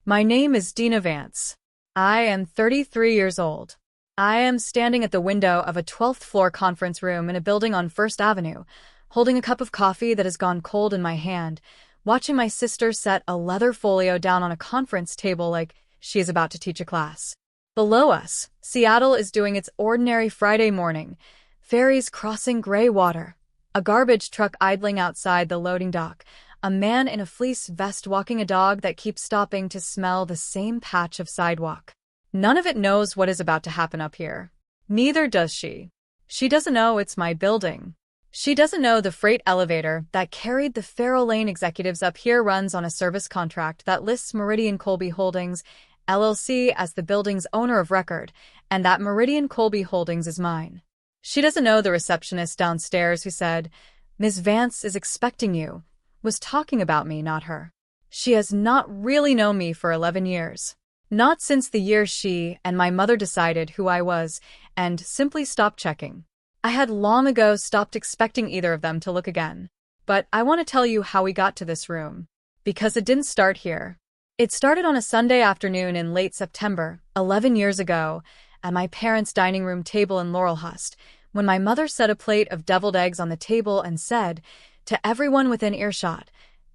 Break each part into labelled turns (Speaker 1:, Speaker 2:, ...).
Speaker 1: My name is Dena Vance. I am 33 years old. I am standing at the window of a 12th floor conference room in a building on First Avenue, holding a cup of coffee that has gone cold in my hand, watching my sister set a leather folio down on a conference table like she is about to teach a class. Below us, Seattle is doing its ordinary Friday morning, ferries crossing gray water, a garbage truck idling outside the loading dock, a man in a fleece vest walking a dog that keeps stopping to smell the same patch of sidewalk. None of it knows what is about to happen up here. Neither does she. She doesn't know it's my building. She doesn't know the freight elevator that carried the Farrow Lane executives up here runs on a service contract that lists Meridian Colby Holdings, LLC as the building's owner of record, and that Meridian Colby Holdings is mine. She doesn't know the receptionist downstairs who said, "Ms. Vance is expecting you," was talking about me, not her. She has not really known me for 11 years. Not since the year she and my mother decided who I was and simply stopped checking. I had long ago stopped expecting either of them to look again. But I want to tell you how we got to this room. Because it didn't start here. It started on a Sunday afternoon in late September, 11 years ago, at my parents' dining room table in Laurelhurst, when my mother set a plate of deviled eggs on the table and said, to everyone within earshot,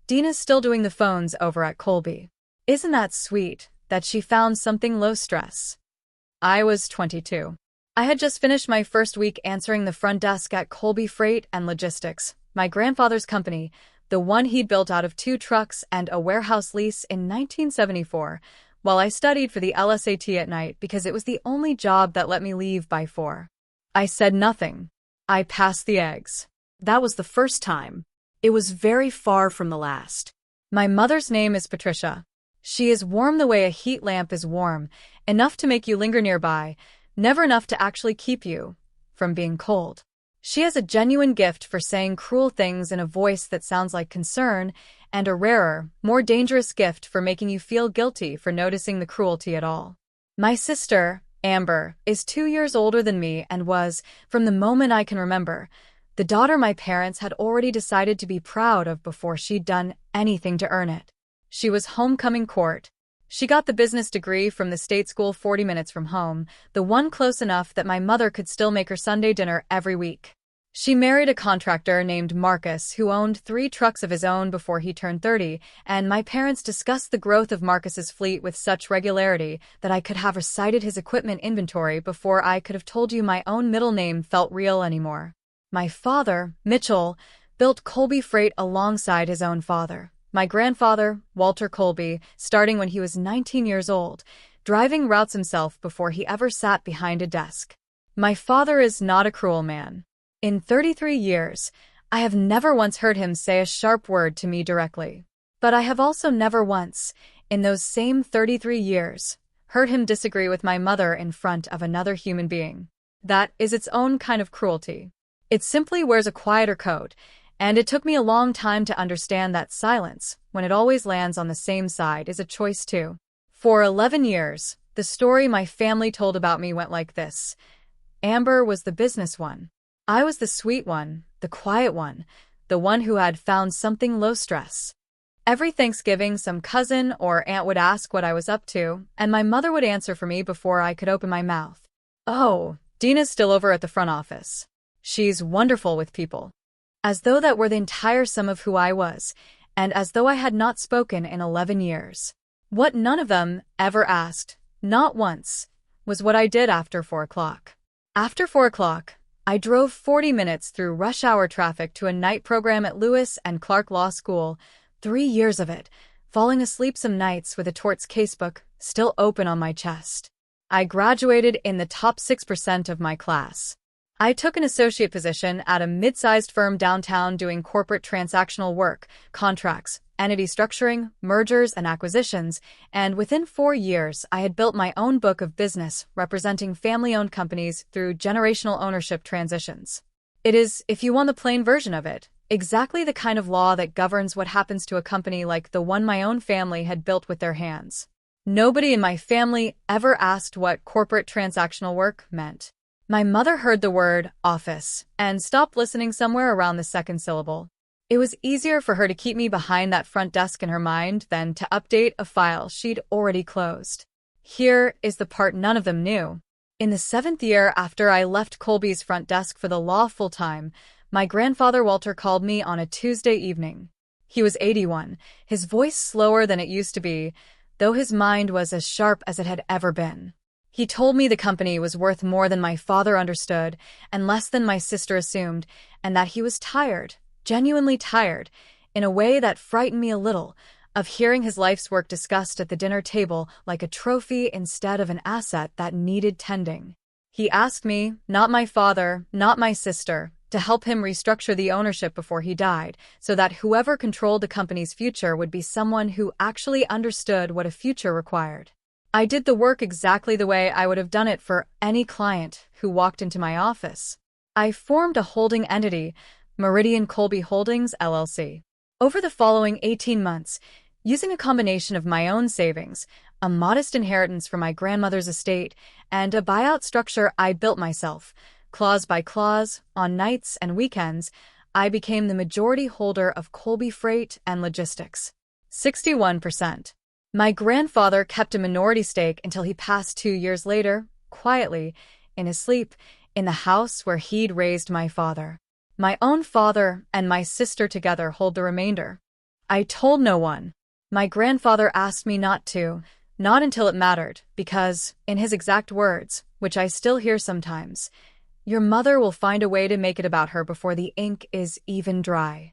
Speaker 1: "Dena's still doing the phones over at Colby. Isn't that sweet, that she found something low stress?" I was 22. I had just finished my first week answering the front desk at Colby Freight and Logistics, my grandfather's company, the one he'd built out of 2 trucks and a warehouse lease in 1974, while I studied for the LSAT at night because it was the only job that let me leave by 4. I said nothing. I passed the eggs.
Speaker 2: That was the first time. It was very far from the last.
Speaker 1: My mother's name is Patricia. She is warm the way a heat lamp is warm, enough to make you linger nearby, never enough to actually keep you from being cold. She has a genuine gift for saying cruel things in a voice that sounds like concern, and a rarer, more dangerous gift for making you feel guilty for noticing the cruelty at all. My sister, Amber, is 2 years older than me and was, from the moment I can remember, the daughter my parents had already decided to be proud of before she'd done anything to earn it. She was homecoming court. She got the business degree from the state school 40 minutes from home, the one close enough that my mother could still make her Sunday dinner every week. She married a contractor named Marcus who owned 3 trucks of his own before he turned 30, and my parents discussed the growth of Marcus's fleet with such regularity that I could have recited his equipment inventory before I could have told you my own middle name felt real anymore. My father, Mitchell, built Colby Freight alongside his own father. My grandfather, Walter Colby, starting when he was 19 years old, driving routes himself before he ever sat behind a desk. My father is not a cruel man. In 33 years, I have never once heard him say a sharp word to me directly. But I have also never once, in those same 33 years, heard him disagree with my mother in front of another human being. That is its own kind of cruelty. It simply wears a quieter coat, and it took me a long time to understand that silence, when it always lands on the same side, is a choice too. For 11 years, the story my family told about me went like this. Amber was the business one. I was the sweet one, the quiet one, the one who had found something low stress. Every Thanksgiving, some cousin or aunt would ask what I was up to, and my mother would answer for me before I could open my mouth. "Oh, Dena's still over at the front office. She's wonderful with people." As though that were the entire sum of who I was, and as though I had not spoken in 11 years. What none of them ever asked, not once, was what I did after 4 o'clock. After 4 o'clock, I drove 40 minutes through rush hour traffic to a night program at Lewis and Clark Law School, 3 years of it, falling asleep some nights with a torts casebook still open on my chest. I graduated in the top 6% of my class. I took an associate position at a mid-sized firm downtown doing corporate transactional work, contracts, entity structuring, mergers and acquisitions, and within 4 years I had built my own book of business representing family-owned companies through generational ownership transitions. It is, if you want the plain version of it, exactly the kind of law that governs what happens to a company like the one my own family had built with their hands. Nobody in my family ever asked what corporate transactional work meant. My mother heard the word office and stopped listening somewhere around the second syllable. It was easier for her to keep me behind that front desk in her mind than to update a file she'd already closed. Here is the part none of them knew. In the 7th year after I left Colby's front desk for the law full-time, my grandfather Walter called me on a Tuesday evening. He was 81, his voice slower than it used to be, though his mind was as sharp as it had ever been. He told me the company was worth more than my father understood and less than my sister assumed, and that he was tired, genuinely tired, in a way that frightened me a little, of hearing his life's work discussed at the dinner table like a trophy instead of an asset that needed tending. He asked me, not my father, not my sister, to help him restructure the ownership before he died, so that whoever controlled the company's future would be someone who actually understood what a future required. I did the work exactly the way I would have done it for any client who walked into my office. I formed a holding entity, Meridian Colby Holdings, LLC. Over the following 18 months, using a combination of my own savings, a modest inheritance from my grandmother's estate, and a buyout structure I built myself, clause by clause, on nights and weekends, I became the majority holder of Colby Freight and Logistics. 61%. My grandfather kept a minority stake until he passed 2 years later, quietly, in his sleep, in the house where he'd raised my father. My own father and my sister together hold the remainder. I told no one. My grandfather asked me not to, not until it mattered, because, in his exact words, which I still hear sometimes, your mother will find a way to make it about her before the ink is even dry.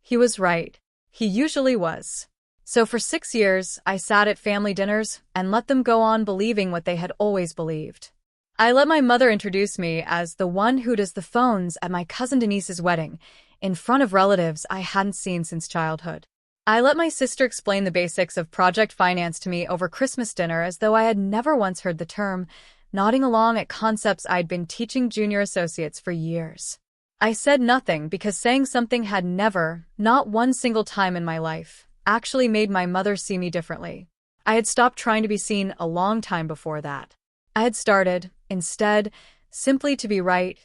Speaker 1: He was right. He usually was. So for 6 years, I sat at family dinners and let them go on believing what they had always believed. I let my mother introduce me as the one who does the phones at my cousin Denise's wedding, in front of relatives I hadn't seen since childhood. I let my sister explain the basics of project finance to me over Christmas dinner as though I had never once heard the term, nodding along at concepts I'd been teaching junior associates for years. I said nothing because saying something had never, not one single time in my life, actually made my mother see me differently. I had stopped trying to be seen a long time before that. I had started, instead, simply to be right,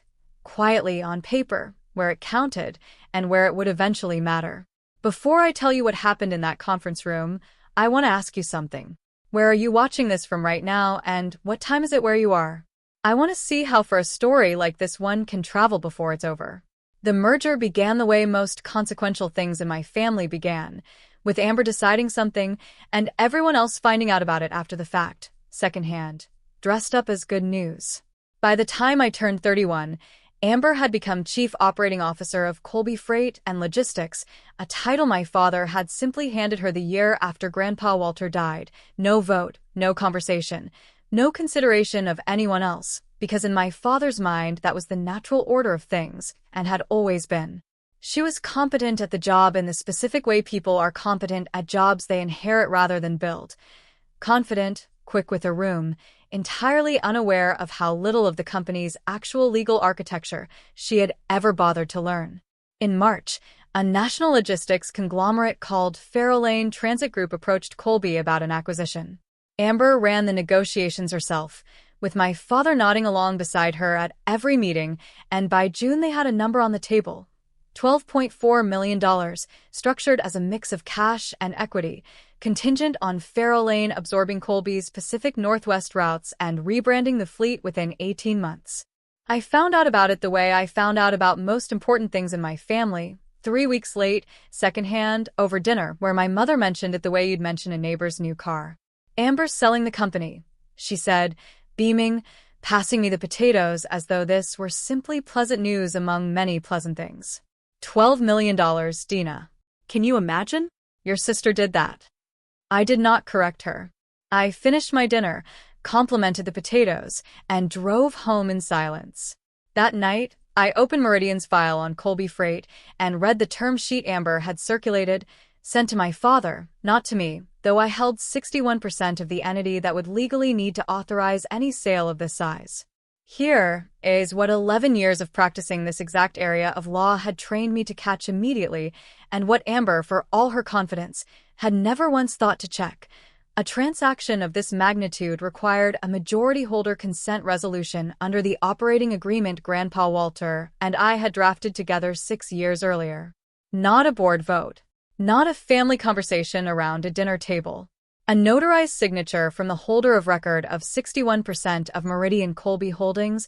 Speaker 1: quietly on paper, where it counted, and where it would eventually matter. Before I tell you what happened in that conference room, I want to ask you something. Where are you watching this from right now, and what time is it where you are? I want to see how far a story like this one can travel before it's over. The merger began the way most consequential things in my family began, with Amber deciding something and everyone else finding out about it after the fact, secondhand, dressed up as good news. By the time I turned 31, Amber had become Chief Operating Officer of Colby Freight and Logistics, a title my father had simply handed her the year after Grandpa Walter died. No vote, no conversation, no consideration of anyone else, because in my father's mind that was the natural order of things, and had always been. She was competent at the job in the specific way people are competent at jobs they inherit rather than build. Confident, quick with a room, entirely unaware of how little of the company's actual legal architecture she had ever bothered to learn. In March, a national logistics conglomerate called Ferries Transit Group approached Colby about an acquisition. Amber ran the negotiations herself, with my father nodding along beside her at every meeting, and by June they had a number on the table. $12.4 million, structured as a mix of cash and equity, contingent on Ferries absorbing Colby's Pacific Northwest routes and rebranding the fleet within 18 months. I found out about it the way I found out about most important things in my family, 3 weeks late, secondhand, over dinner, where my mother mentioned it the way you'd mention a neighbor's new car. Amber's selling the company, she said, beaming, passing me the potatoes as though this were simply pleasant news among many pleasant things. $12 million, Dena.
Speaker 2: Can you imagine?
Speaker 1: Your sister did that. I did not correct her. I finished my dinner, complimented the potatoes, and drove home in silence. That night, I opened Meridian's file on Colby Freight and read the term sheet Amber had circulated, sent to my father, not to me, though I held 61% of the entity that would legally need to authorize any sale of this size. Here is what 11 years of practicing this exact area of law had trained me to catch immediately, and what Amber, for all her confidence, had never once thought to check. A transaction of this magnitude required a majority-holder consent resolution under the operating agreement Grandpa Walter and I had drafted together 6 years earlier. Not a board vote. Not a family conversation around a dinner table. A notarized signature from the holder of record of 61% of Meridian Colby Holdings,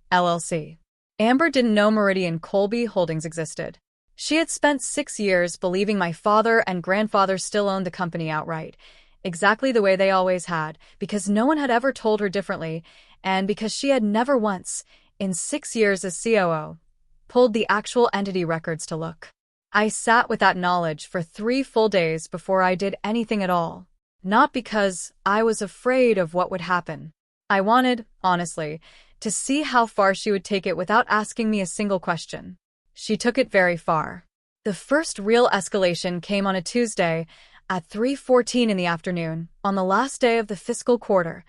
Speaker 1: LLC. Amber didn't know Meridian Colby Holdings existed. She had spent 6 years believing my father and grandfather still owned the company outright, exactly the way they always had, because no one had ever told her differently, and because she had never once, in 6 years as COO, pulled the actual entity records to look. I sat with that knowledge for 3 full days before I did anything at all. Not because I was afraid of what would happen. I wanted, honestly, to see how far she would take it without asking me a single question. She took it very far. The first real escalation came on a Tuesday at 3:14 in the afternoon, on the last day of the fiscal quarter.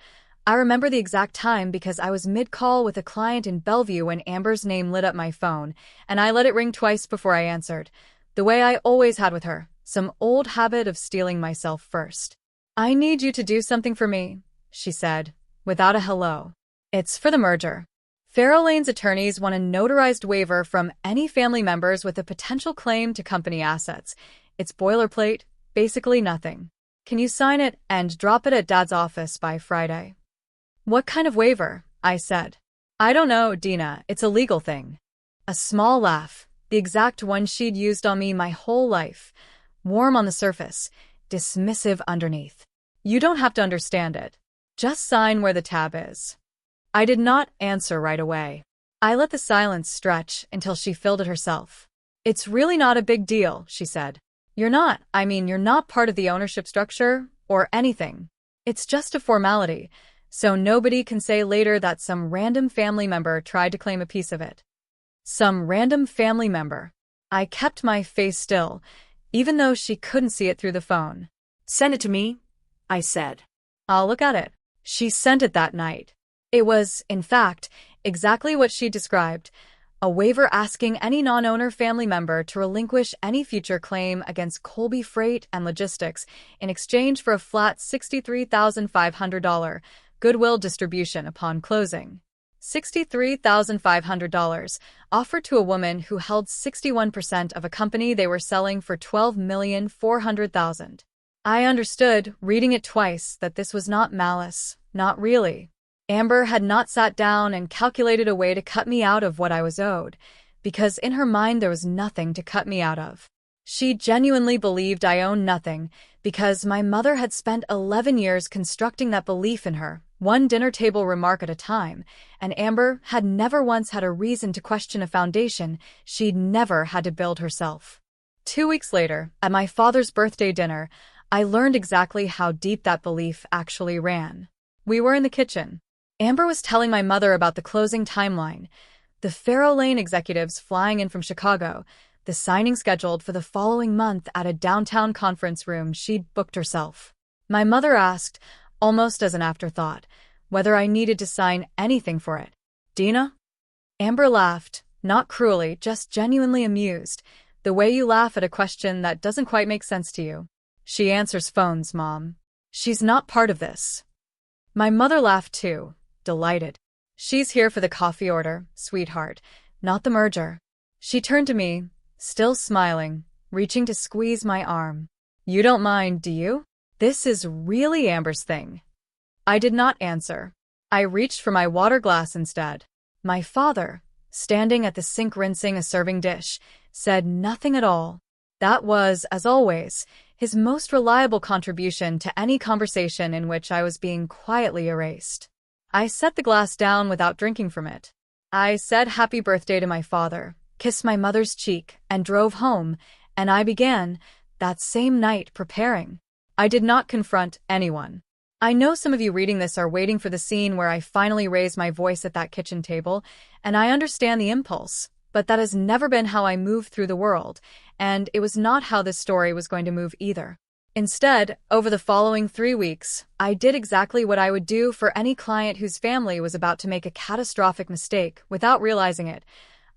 Speaker 1: I remember the exact time because I was mid-call with a client in Bellevue when Amber's name lit up my phone, and I let it ring twice before I answered, the way I always had with her, some old habit of stealing myself first. "I need you to do something for me," she said, without a hello. "It's for the merger. Farrow Lane's attorneys want a notarized waiver from any family members with a potential claim to company assets. It's boilerplate, basically nothing. Can you sign it and drop it at Dad's office by Friday?" "What kind of waiver?" I said. "I don't know, Dena, it's a legal thing." A small laugh, the exact one she'd used on me my whole life. Warm on the surface, dismissive underneath. "You don't have to understand it. Just sign where the tab is." I did not answer right away. I let the silence stretch until she filled it herself. "It's really not a big deal," she said. You're not part of the ownership structure or anything. It's just a formality, so nobody can say later that some random family member tried to claim a piece of it." Some random family member. I kept my face still, even though she couldn't see it through the phone.
Speaker 2: "Send it to me," I said.
Speaker 1: "I'll look at it." She sent it that night. It was, in fact, exactly what she described, a waiver asking any non-owner family member to relinquish any future claim against Colby Freight and Logistics in exchange for a flat $63,500 goodwill distribution upon closing. $63,500 offered to a woman who held 61% of a company they were selling for $12,400,000. I understood, reading it twice, that this was not malice, not really. Amber had not sat down and calculated a way to cut me out of what I was owed, because in her mind there was nothing to cut me out of. She genuinely believed I owned nothing, because my mother had spent 11 years constructing that belief in her, one dinner table remark at a time, and Amber had never once had a reason to question a foundation she'd never had to build herself. 2 weeks later, at my father's birthday dinner, I learned exactly how deep that belief actually ran. We were in the kitchen. Amber was telling my mother about the closing timeline, the Farrow Lane executives flying in from Chicago, the signing scheduled for the following month at a downtown conference room she'd booked herself. My mother asked, almost as an afterthought, whether I needed to sign anything for it. "Dena?" Amber laughed, not cruelly, just genuinely amused, the way you laugh at a question that doesn't quite make sense to you. "She answers phones, Mom. She's not part of this." My mother laughed too, delighted. "She's here for the coffee order, sweetheart, not the merger." She turned to me, still smiling, reaching to squeeze my arm. "You don't mind, do you? This is really Amber's thing." I did not answer. I reached for my water glass instead. My father, standing at the sink rinsing a serving dish, said nothing at all. That was, as always, his most reliable contribution to any conversation in which I was being quietly erased. I set the glass down without drinking from it. I said happy birthday to my father, kissed my mother's cheek, and drove home, and I began, that same night, preparing. I did not confront anyone. I know some of you reading this are waiting for the scene where I finally raise my voice at that kitchen table, and I understand the impulse, but that has never been how I move through the world, and it was not how this story was going to move either. Instead, over the following 3 weeks, I did exactly what I would do for any client whose family was about to make a catastrophic mistake without realizing it.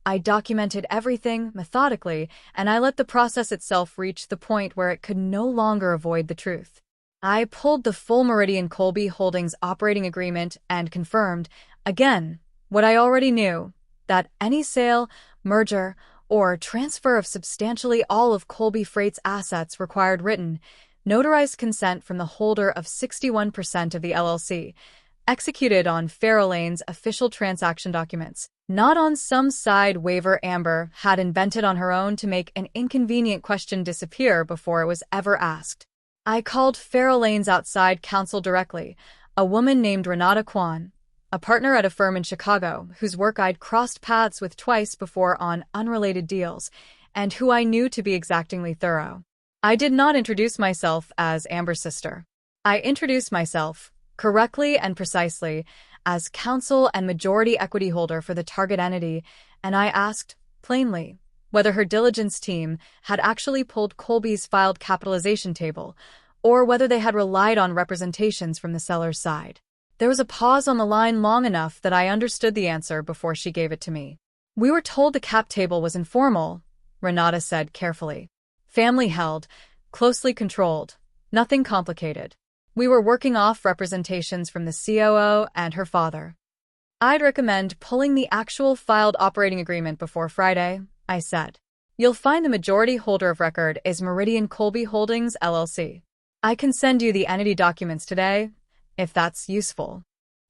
Speaker 1: I documented everything methodically, and I let the process itself reach the point where it could no longer avoid the truth. I pulled the full Meridian Colby Holdings operating agreement and confirmed, again, what I already knew, that any sale, merger, or transfer of substantially all of Colby Freight's assets required written, notarized consent from the holder of 61% of the LLC, executed on Farrell-Lane's official transaction documents, not on some side waiver Amber had invented on her own to make an inconvenient question disappear before it was ever asked. I called Farrell-Lane's outside counsel directly, a woman named Renata Kwan, a partner at a firm in Chicago whose work I'd crossed paths with twice before on unrelated deals, and who I knew to be exactingly thorough. I did not introduce myself as Amber's sister. I introduced myself, correctly and precisely, as counsel and majority equity holder for the target entity, and I asked, plainly, whether her diligence team had actually pulled Colby's filed capitalization table, or whether they had relied on representations from the seller's side. There was a pause on the line long enough that I understood the answer before she gave it to me. We were told the cap table was informal, Renata said carefully. Family held, closely controlled, nothing complicated. We were working off representations from the COO and her father. I'd recommend pulling the actual filed operating agreement before Friday, I said. You'll find the majority holder of record is Meridian Colby Holdings, LLC. I can send you the entity documents today, if that's useful.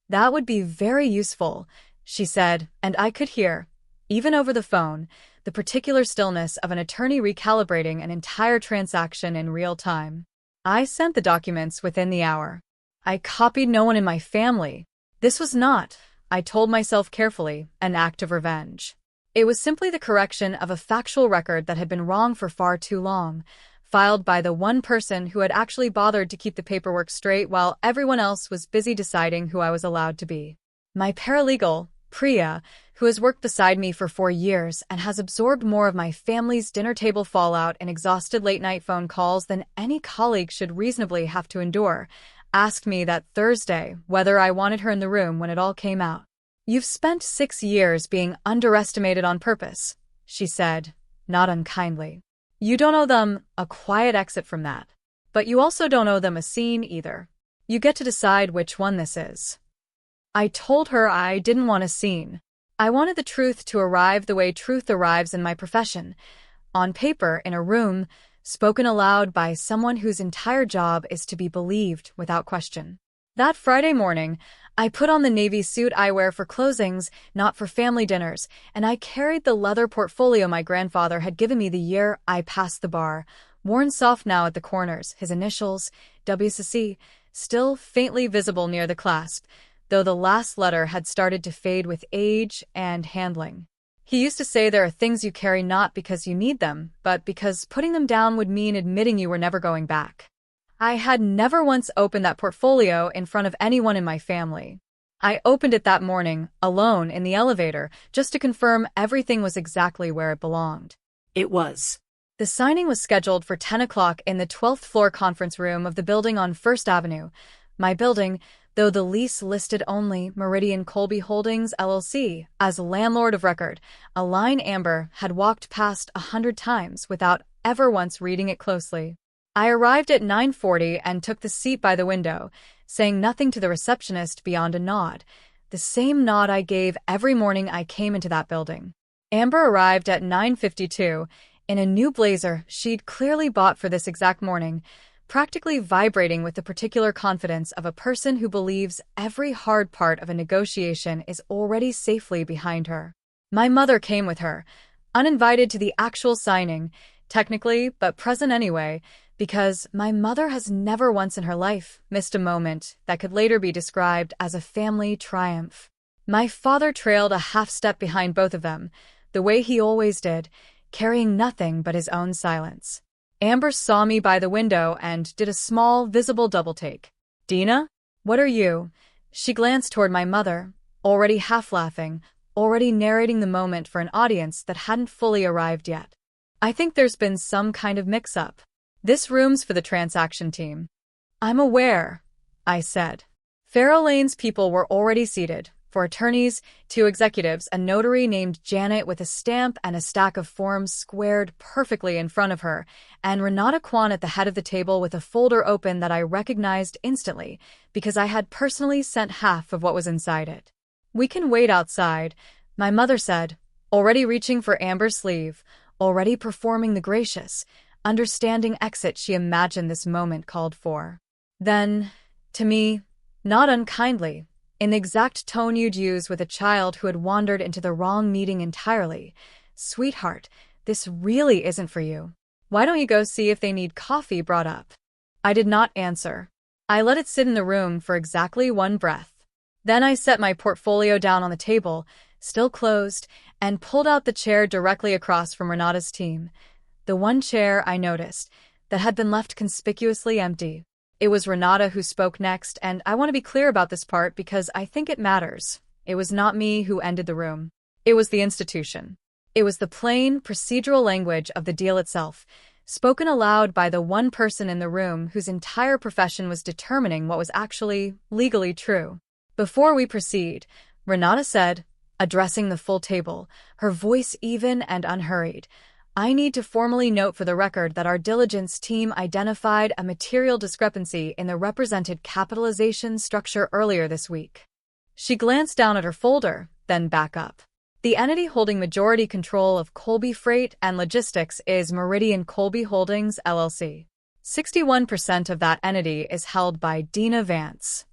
Speaker 1: That would be very useful, she said, and I could hear, even over the phone, the particular stillness of an attorney recalibrating an entire transaction in real time. I sent the documents within the hour. I copied no one in my family. This was not, I told myself carefully, an act of revenge. It was simply the correction of a factual record that had been wrong for far too long, filed by the one person who had actually bothered to keep the paperwork straight while everyone else was busy deciding who I was allowed to be. My paralegal, Priya, who has worked beside me for 4 years and has absorbed more of my family's dinner table fallout and exhausted late-night phone calls than any colleague should reasonably have to endure, asked me that Thursday whether I wanted her in the room when it all came out. You've spent 6 years being underestimated on purpose, she said, not unkindly. You don't owe them a quiet exit from that. But you also don't owe them a scene either. You get to decide which one this is. I told her I didn't want a scene. I wanted the truth to arrive the way truth arrives in my profession, on paper, in a room, spoken aloud by someone whose entire job is to be believed without question. That Friday morning, I put on the navy suit I wear for closings, not for family dinners, and I carried the leather portfolio my grandfather had given me the year I passed the bar, worn soft now at the corners, his initials, WCC, still faintly visible near the clasp, though the last letter had started to fade with age and handling. He used to say there are things you carry not because you need them, but because putting them down would mean admitting you were never going back. I had never once opened that portfolio in front of anyone in my family. I opened it that morning, alone, in the elevator, just to confirm everything was exactly where it belonged.
Speaker 2: It was.
Speaker 1: The signing was scheduled for 10 o'clock in the 12th floor conference room of the building on First Avenue, my building, though the lease listed only Meridian Colby Holdings, LLC, as landlord of record, a line Amber had walked past 100 times without ever once reading it closely. I arrived at 9:40 and took the seat by the window, saying nothing to the receptionist beyond a nod, the same nod I gave every morning I came into that building. Amber arrived at 9:52, in a new blazer she'd clearly bought for this exact morning, practically vibrating with the particular confidence of a person who believes every hard part of a negotiation is already safely behind her. My mother came with her, uninvited to the actual signing, technically, but present anyway, because my mother has never once in her life missed a moment that could later be described as a family triumph. My father trailed a half step behind both of them, the way he always did, carrying nothing but his own silence. Amber saw me by the window and did a small, visible double-take. "Dena? What are you?" She glanced toward my mother, already half-laughing, already narrating the moment for an audience that hadn't fully arrived yet. "I think there's been some kind of mix-up. This room's for the transaction team." "I'm aware," I said. Farrell-Lane's people were already seated, 4 attorneys, 2 executives, a notary named Janet with a stamp and a stack of forms squared perfectly in front of her, and Renata Kwan at the head of the table with a folder open that I recognized instantly because I had personally sent half of what was inside it. "We can wait outside," my mother said, already reaching for Amber's sleeve, already performing the gracious, understanding exit she imagined this moment called for. Then, to me, not unkindly, in the exact tone you'd use with a child who had wandered into the wrong meeting entirely, "Sweetheart, this really isn't for you. Why don't you go see if they need coffee brought up?" I did not answer. I let it sit in the room for exactly one breath. Then I set my portfolio down on the table, still closed, and pulled out the chair directly across from Renata's team. The one chair, I noticed, that had been left conspicuously empty. It was Renata who spoke next, and I want to be clear about this part because I think it matters. It was not me who ended the room. It was the institution. It was the plain, procedural language of the deal itself, spoken aloud by the one person in the room whose entire profession was determining what was actually legally true. "Before we proceed," Renata said, addressing the full table, her voice even and unhurried, "I need to formally note for the record that our diligence team identified a material discrepancy in the represented capitalization structure earlier this week." She glanced down at her folder, then back up. "The entity holding majority control of Colby Freight and Logistics is Meridian Colby Holdings, LLC. 61% of that entity is held by Dena Vance."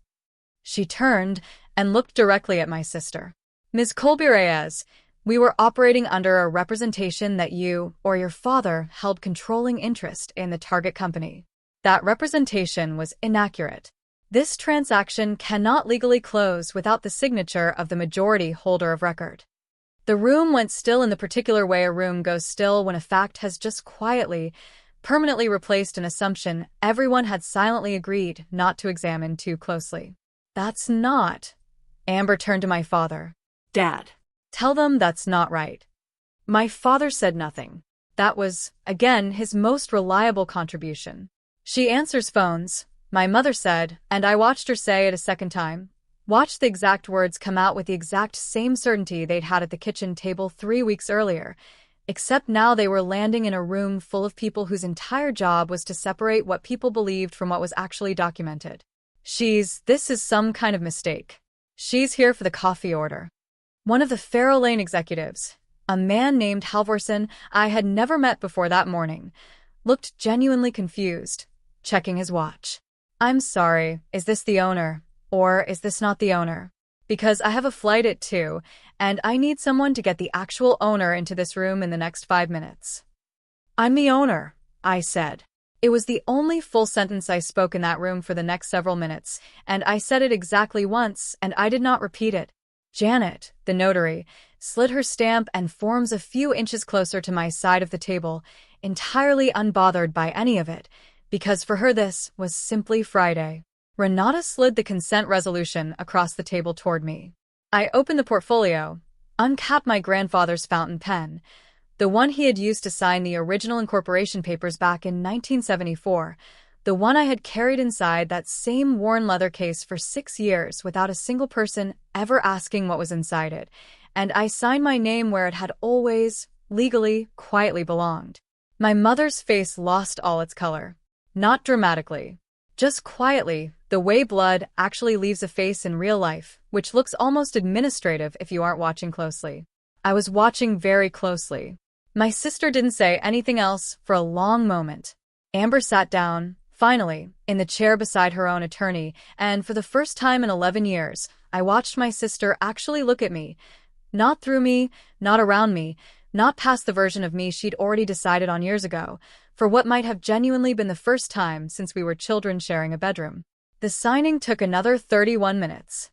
Speaker 1: She turned and looked directly at my sister. "Ms. Colby-Reyes, we were operating under a representation that you or your father held controlling interest in the target company. That representation was inaccurate. This transaction cannot legally close without the signature of the majority holder of record." The room went still in the particular way a room goes still when a fact has just quietly, permanently replaced an assumption everyone had silently agreed not to examine too closely. "That's not..." Amber turned to my father.
Speaker 2: Dad.
Speaker 1: "Tell them that's not right." My father said nothing. That was, again, his most reliable contribution. "She answers phones," my mother said, and I watched her say it a second time. Watched the exact words come out with the exact same certainty they'd had at the kitchen table 3 weeks earlier, except now they were landing in a room full of people whose entire job was to separate what people believed from what was actually documented. This is some kind of mistake. She's here for the coffee order." One of the Farrow Lane executives, a man named Halvorson I had never met before that morning, looked genuinely confused, checking his watch. "I'm sorry, is this the owner? Or is this not the owner? Because I have a flight at 2, and I need someone to get the actual owner into this room in the next 5 minutes." "I'm the owner," I said. It was the only full sentence I spoke in that room for the next several minutes, and I said it exactly once, and I did not repeat it. Janet, the notary, slid her stamp and forms a few inches closer to my side of the table, entirely unbothered by any of it, because for her this was simply Friday. Renata slid the consent resolution across the table toward me. I opened the portfolio, uncapped my grandfather's fountain pen, the one he had used to sign the original incorporation papers back in 1974, the one I had carried inside that same worn leather case for 6 years without a single person ever asking what was inside it, and I signed my name where it had always, legally, quietly belonged. My mother's face lost all its color. Not dramatically. Just quietly, the way blood actually leaves a face in real life, which looks almost administrative if you aren't watching closely. I was watching very closely. My sister didn't say anything else for a long moment. Amber sat down, finally, in the chair beside her own attorney, and for the first time in 11 years, I watched my sister actually look at me. Not through me, not around me, not past the version of me she'd already decided on years ago, for what might have genuinely been the first time since we were children sharing a bedroom. The signing took another 31 minutes.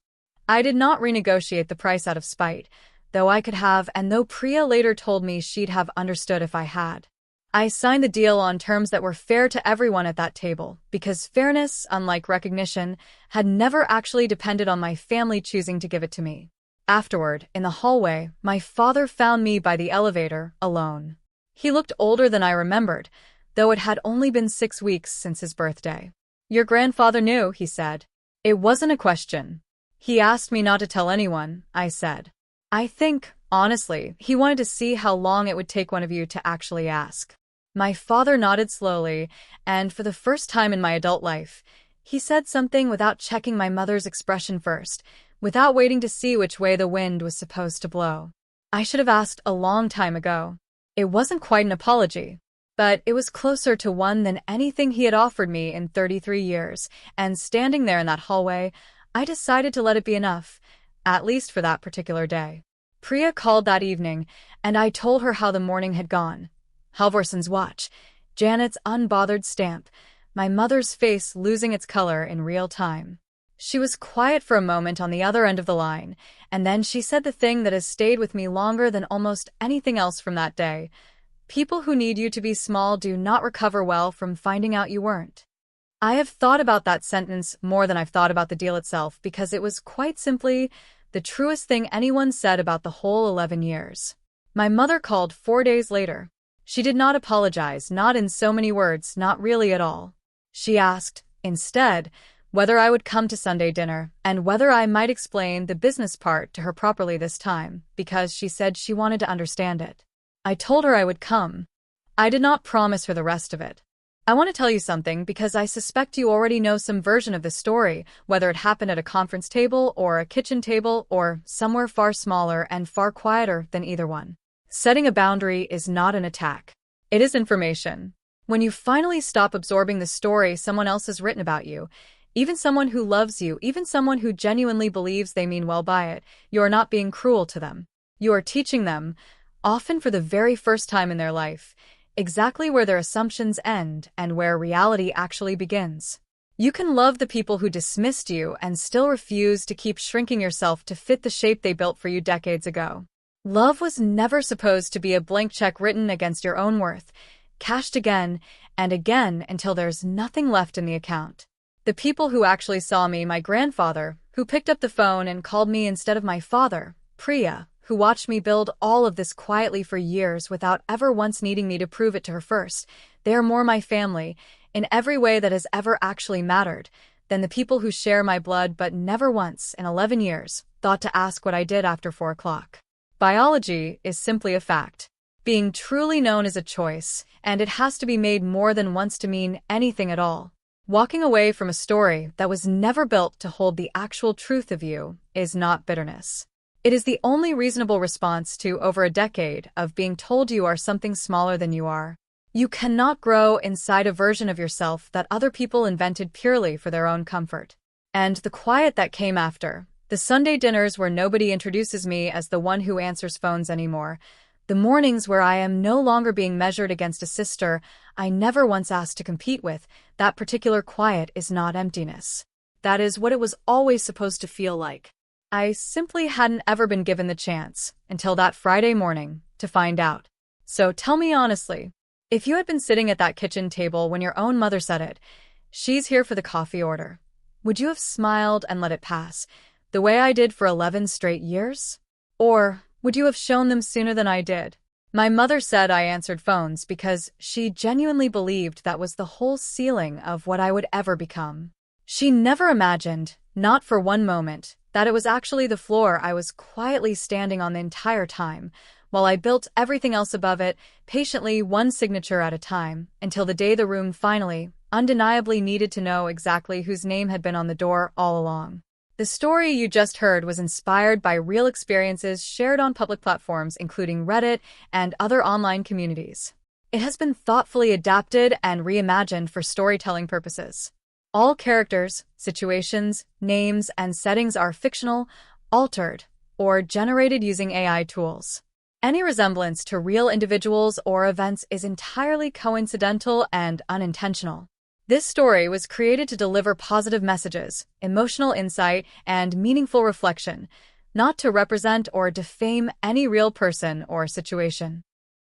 Speaker 1: I did not renegotiate the price out of spite, though I could have, and though Priya later told me she'd have understood if I had. I signed the deal on terms that were fair to everyone at that table, because fairness, unlike recognition, had never actually depended on my family choosing to give it to me. Afterward, in the hallway, my father found me by the elevator, alone. He looked older than I remembered, though it had only been 6 weeks since his birthday. "Your grandfather knew," he said. "It wasn't a question. He asked me not to tell anyone," I said. "I think, honestly, he wanted to see how long it would take one of you to actually ask." My father nodded slowly, and for the first time in my adult life, he said something without checking my mother's expression first, without waiting to see which way the wind was supposed to blow. I should have asked a long time ago. It wasn't quite an apology, but it was closer to one than anything he had offered me in 33 years, and standing there in that hallway, I decided to let it be enough, at least for that particular day. Priya called that evening, and I told her how the morning had gone. Halvorson's watch, Janet's unbothered stamp, my mother's face losing its color in real time. She was quiet for a moment on the other end of the line, and then she said the thing that has stayed with me longer than almost anything else from that day. People who need you to be small do not recover well from finding out you weren't. I have thought about that sentence more than I've thought about the deal itself because it was quite simply the truest thing anyone said about the whole 11 years. My mother called 4 days later. She did not apologize, not in so many words, not really at all. She asked, instead, whether I would come to Sunday dinner, and whether I might explain the business part to her properly this time, because she said she wanted to understand it. I told her I would come. I did not promise her the rest of it. I want to tell you something because I suspect you already know some version of the story, whether it happened at a conference table or a kitchen table or somewhere far smaller and far quieter than either one. Setting a boundary is not an attack. It is information. When you finally stop absorbing the story someone else has written about you, even someone who loves you, even someone who genuinely believes they mean well by it, you are not being cruel to them. You are teaching them, often for the very first time in their life, exactly where their assumptions end and where reality actually begins. You can love the people who dismissed you and still refuse to keep shrinking yourself to fit the shape they built for you decades ago. Love was never supposed to be a blank check written against your own worth, cashed again and again until there's nothing left in the account. The people who actually saw me, my grandfather, who picked up the phone and called me instead of my father, Priya, who watched me build all of this quietly for years without ever once needing me to prove it to her first, they are more my family, in every way that has ever actually mattered, than the people who share my blood but never once, in 11 years, thought to ask what I did after 4 o'clock. Biology is simply a fact. Being truly known is a choice, and it has to be made more than once to mean anything at all. Walking away from a story that was never built to hold the actual truth of you is not bitterness. It is the only reasonable response to over a decade of being told you are something smaller than you are. You cannot grow inside a version of yourself that other people invented purely for their own comfort. And the quiet that came after, the Sunday dinners where nobody introduces me as the one who answers phones anymore, the mornings where I am no longer being measured against a sister I never once asked to compete with, that particular quiet is not emptiness. That is what it was always supposed to feel like. I simply hadn't ever been given the chance, until that Friday morning, to find out. So tell me honestly, if you had been sitting at that kitchen table when your own mother said it, "She's here for the coffee order," would you have smiled and let it pass, the way I did for 11 straight years? Or would you have shown them sooner than I did? My mother said I answered phones because she genuinely believed that was the whole ceiling of what I would ever become. She never imagined, not for one moment, that it was actually the floor I was quietly standing on the entire time, while I built everything else above it, patiently one signature at a time, until the day the room finally, undeniably needed to know exactly whose name had been on the door all along. The story you just heard was inspired by real experiences shared on public platforms including Reddit and other online communities. It has been thoughtfully adapted and reimagined for storytelling purposes. All characters, situations, names, and settings are fictional, altered, or generated using AI tools. Any resemblance to real individuals or events is entirely coincidental and unintentional. This story was created to deliver positive messages, emotional insight, and meaningful reflection, not to represent or defame any real person or situation.